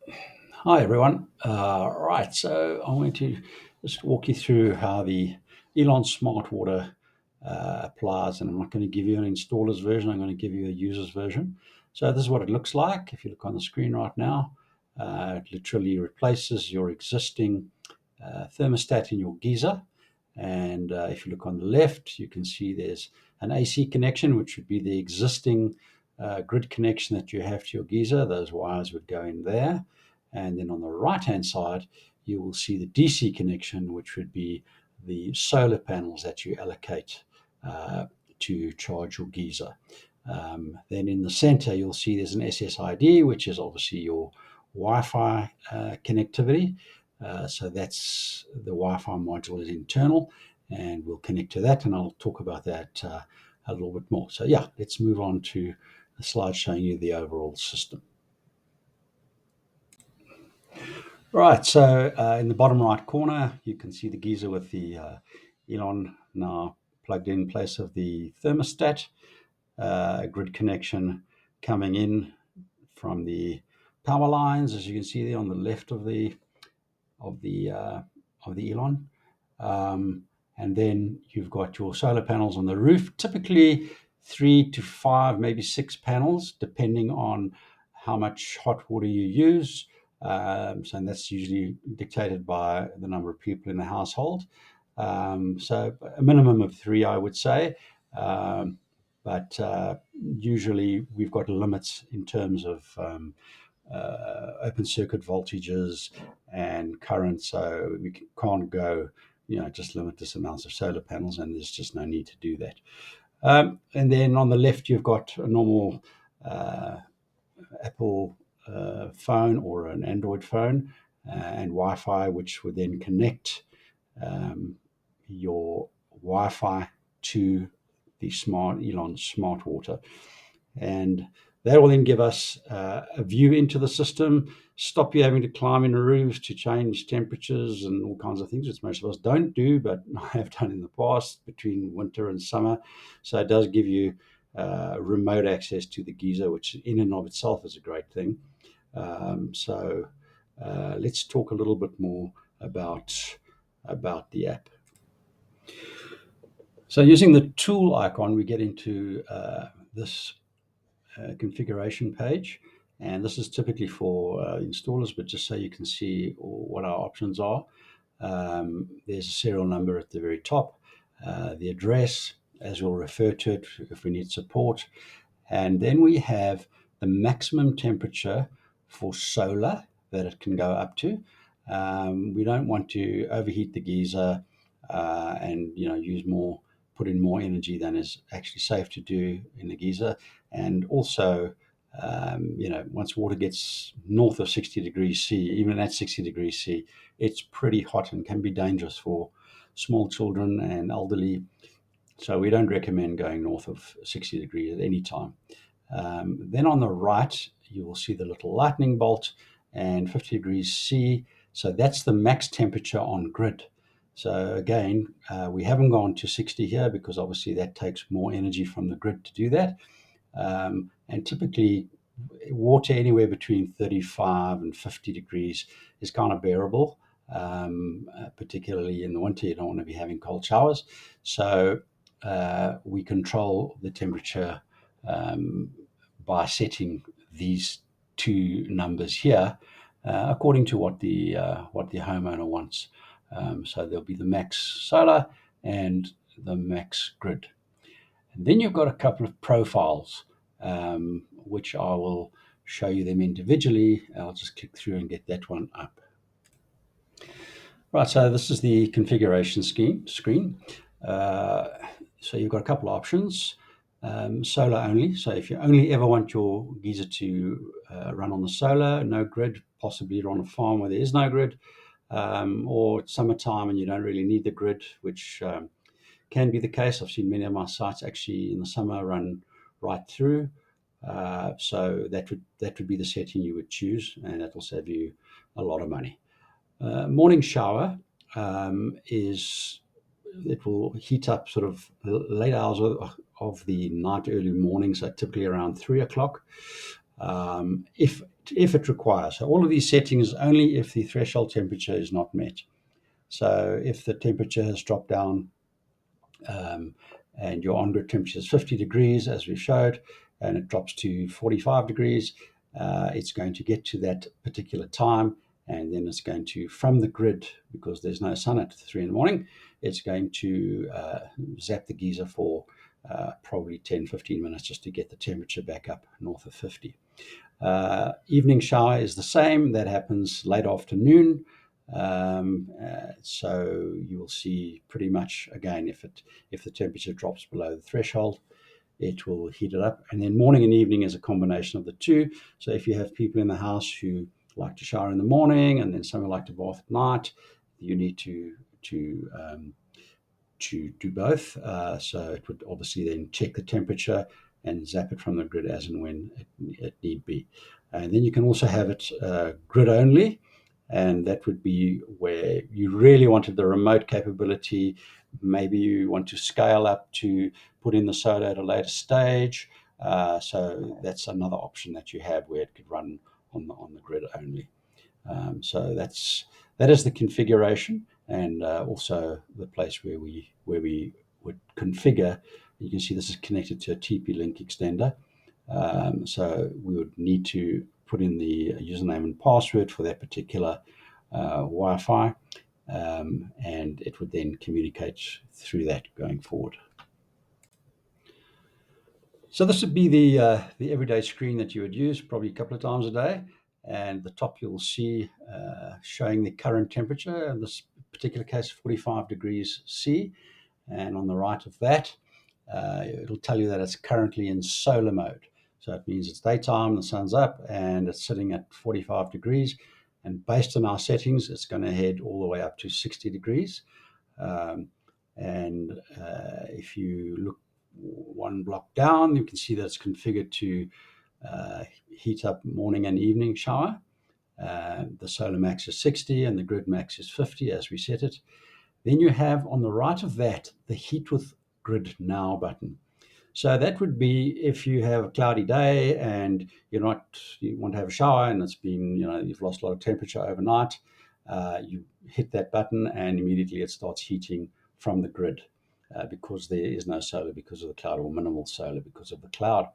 Hi, everyone. Right, so I'm going to just walk you through how the Elon Smartwater applies, and I'm not going to give you an installer's version, I'm going to give you a user's version. So this is what it looks like. If you look on the screen right now, it literally replaces your existing thermostat in your geyser. And if you look on the left, you can see there's an AC connection, which would be the existing grid connection that you have to your geyser. Those wires would go in there. And then on the right-hand side, you will see the DC connection, which would be the solar panels that you allocate uh, to charge your geyser. Then in the center, you'll see there's an SSID, which is obviously your Wi-Fi connectivity. So that's the Wi-Fi module is internal, and we'll connect to that, and I'll talk about that a little bit more. So yeah, let's move on to the slide showing you the overall system. Right, so in the bottom right corner, you can see the geyser with the Elon now plugged in place of the thermostat, grid connection coming in from the power lines, as you can see there on the left of of the uh, the Elon. Um, and then you've got your solar panels on the roof, typically 3 to 5, maybe 6 panels, depending on how much hot water you use. And that's usually dictated by the number of people in the household. So a minimum of three, I would say. But usually we've got limits in terms of open circuit voltages and current, so we can't go, just limitless amounts of solar panels, and there's just no need to do that. And then on the left, you've got a normal uh, Apple phone or an Android phone and Wi-Fi, which would then connect um, your Wi-Fi to the smart Elon Smartwater, and that will then give us a view into the system, stop you having to climb in the roofs to change temperatures and all kinds of things, which most of us don't do, but I have done in the past between winter and summer. So it does give you remote access to the geyser, which in and of itself is a great thing. So let's talk a little bit more about the app. So using the tool icon, we get into this configuration page. And this is typically for installers, but just so you can see what our options are. There's a serial number at the very top, the address, as we'll refer to it if we need support. And then we have the maximum temperature for solar that it can go up to. We don't want to overheat the geyser and use more, put in more energy than is actually safe to do in the geyser. And also, once water gets north of 60 degrees C, even at 60 degrees C, it's pretty hot and can be dangerous for small children and elderly. So we don't recommend going north of 60 degrees at any time. Then on the right, you will see the little lightning bolt and 50 degrees C. So that's the max temperature on grid. So again, we haven't gone to 60 here because obviously that takes more energy from the grid to do that. And typically, water anywhere between 35 and 50 degrees is kind of bearable. Particularly in the winter, you don't want to be having cold showers. So we control the temperature um, by setting these two numbers here according to what the homeowner wants. So there'll be the max solar and the max grid. And then you've got a couple of profiles, which I will show you them individually. I'll just click through and get that one up. Right, so this is the configuration screen. Uh, so you've got a couple of options. Solar only. So if you only ever want your geyser to run on the solar, no grid, possibly you're on a farm where there is no grid, or it's summertime and you don't really need the grid, which can be the case. I've seen many of my sites actually in the summer run right through. So that would be the setting you would choose, and that will save you a lot of money. Morning shower is it will heat up sort of late hours of the night, early morning, so typically around 3 o'clock. If if it requires. So all of these settings only if the threshold temperature is not met. So if the temperature has dropped down and your on-grid temperature is 50 degrees, as we showed, and it drops to 45 degrees, it's going to get to that particular time, and then it's going to, from the grid, because there's no sun at 3 in the morning, it's going to zap the geyser for probably 10-15 minutes just to get the temperature back up north of 50. Evening shower is the same. That happens late afternoon. So you will see pretty much, again, if the temperature drops below the threshold, it will heat it up. And then morning and evening is a combination of the two. So if you have people in the house who like to shower in the morning and then some who like to bath at night, you need to do both. So it would obviously then check the temperature and zap it from the grid as and when it need be. And then you can also have it grid only, and that would be where you really wanted the remote capability. Maybe you want to scale up to put in the solar at a later stage. So that's another option that you have where it could run on the grid only. So that is the configuration, and also the place where we would configure. You can see this is connected to a TP-Link extender. So we would need to put in the username and password for that particular Wi-Fi, and it would then communicate through that going forward. So this would be the everyday screen that you would use probably a couple of times a day. And the top you'll see showing the current temperature, in this particular case 45 degrees C. And on the right of that, it'll tell you that it's currently in solar mode. So it means it's daytime, the sun's up, and it's sitting at 45 degrees. And based on our settings, it's going to head all the way up to 60 degrees. And if you look one block down, you can see that it's configured to heat up morning and evening shower. The solar max is 60 and the grid max is 50 as we set it. Then you have on the right of that the heat with grid now button. So that would be if you have a cloudy day and you want to have a shower and it's been, you've lost a lot of temperature overnight, you hit that button and immediately it starts heating from the grid because there is no solar because of the cloud, or minimal solar because of the cloud.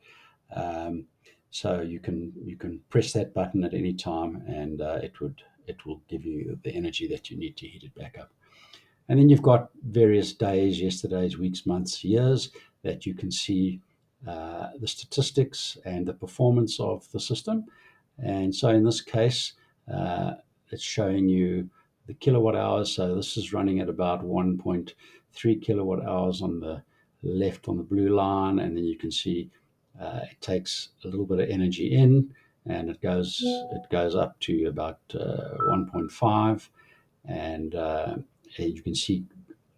So you can press that button at any time and it will give you the energy that you need to heat it back up. And then you've got various days, yesterdays, weeks, months, years, that you can see the statistics and the performance of the system. And so in this case, it's showing you the kilowatt hours. So this is running at about 1.3 kilowatt hours on the left on the blue line. And then you can see it takes a little bit of energy in, and it goes up to about 1.5. And you can see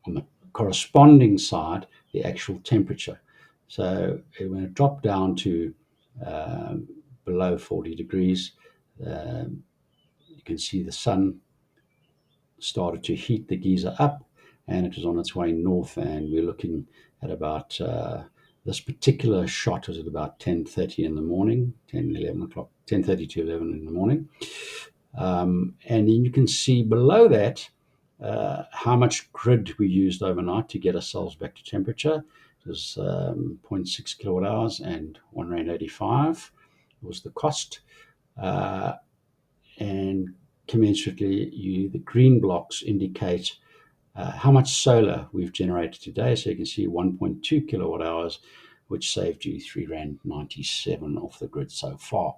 on the corresponding side the actual temperature. So when it dropped down to below 40 degrees, you can see the sun started to heat the geyser up, and it was on its way north. And we're looking at about this particular shot is at about 10:30 in the morning, 11 o'clock, 10:30 to 11 in the morning. And then you can see below that how much grid we used overnight to get ourselves back to temperature. It was 0.6 kilowatt hours and R1.85 was the cost. And commensurately, the green blocks indicate how much solar we've generated today. So you can see 1.2 kilowatt hours, which saved you R3.97 off the grid so far.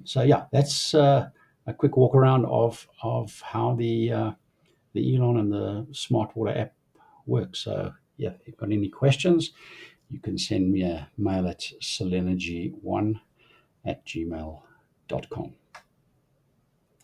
So yeah, that's a quick walk around of how the Elon and the Smartwater app works. So yeah, if you've got any questions, you can send me a mail at selenergy1@gmail.com.